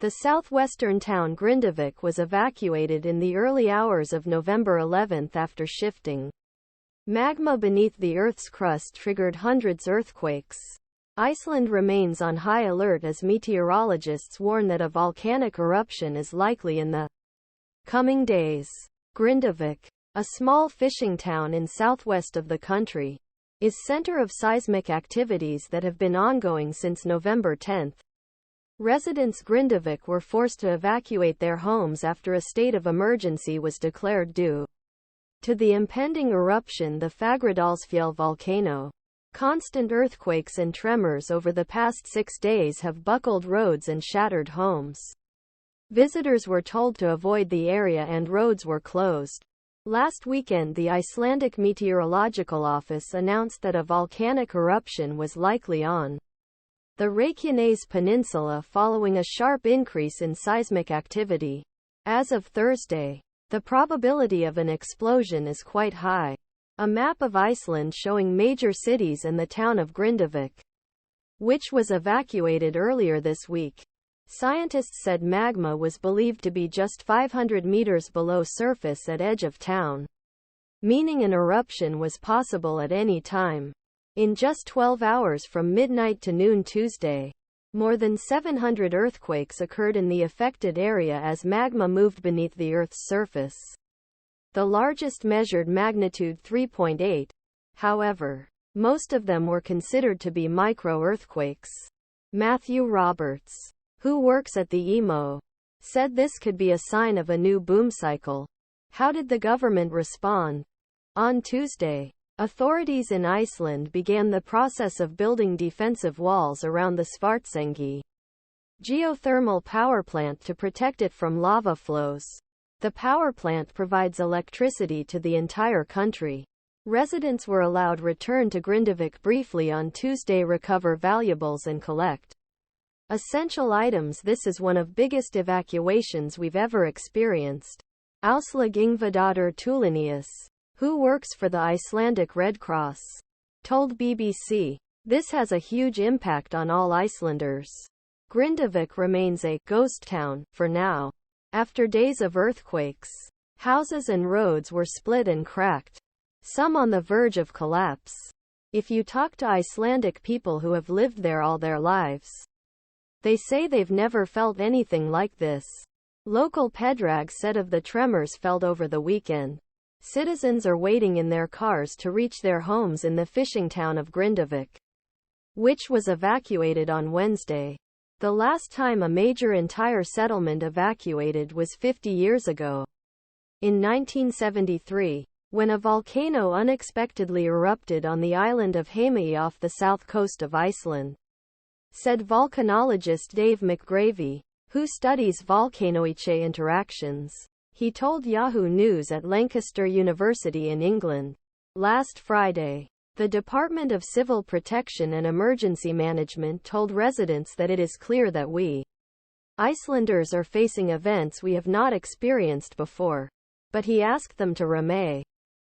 The southwestern town Grindavik was evacuated in the early hours of November 11 after shifting magma beneath the Earth's crust triggered hundreds earthquakes. Iceland remains on high alert as meteorologists warn that a volcanic eruption is likely in the coming days. Grindavik, a small fishing town in southwest of the country, is center of seismic activities that have been ongoing since November 10. Residents Grindavik were forced to evacuate their homes after a state of emergency was declared due to the impending eruption the Fagradalsfjall volcano. Constant earthquakes and tremors over the past 6 days have buckled roads and shattered homes. Visitors were told to avoid the area and roads were closed. Last weekend, the Icelandic Meteorological Office announced that a volcanic eruption was likely on the Reykjanes Peninsula following a sharp increase in seismic activity. As of Thursday, the probability of an explosion is quite high. A map of Iceland showing major cities and the town of Grindavik, which was evacuated earlier this week. Scientists said magma was believed to be just 500 meters below surface at edge of town, meaning an eruption was possible at any time. In just 12 hours from midnight to noon Tuesday, more than 700 earthquakes occurred in the affected area as magma moved beneath the Earth's surface. The largest measured magnitude 3.8. However, most of them were considered to be micro-earthquakes. Matthew Roberts, who works at the EMO, said this could be a sign of a new boom cycle. How did the government respond? On Tuesday, authorities in Iceland began the process of building defensive walls around the Svartsengi Geothermal Power Plant to protect it from lava flows. The power plant provides electricity to the entire country. Residents were allowed return to Grindavik briefly on Tuesday, recover valuables and collect essential items. This is one of biggest evacuations we've ever experienced. Aslaug Yngvadottir Tulinius, who works for the Icelandic Red Cross, told BBC, "This has a huge impact on all Icelanders. Grindavik remains a ghost town for now." After days of earthquakes, houses and roads were split and cracked, some on the verge of collapse. If you talk to Icelandic people who have lived there all their lives, they say they've never felt anything like this. Local Pedrag said of the tremors felt over the weekend. Citizens are waiting in their cars to reach their homes in the fishing town of Grindavik, which was evacuated on Wednesday. The last time a major entire settlement evacuated was 50 years ago. In 1973, when a volcano unexpectedly erupted on the island of Heimaey off the south coast of Iceland, said volcanologist Dave McGarvie, who studies volcano-ice interactions. He told Yahoo News at Lancaster University in England last Friday. The Department of Civil Protection and Emergency Management told residents that it is clear that we Icelanders are facing events we have not experienced before. But he asked them to remain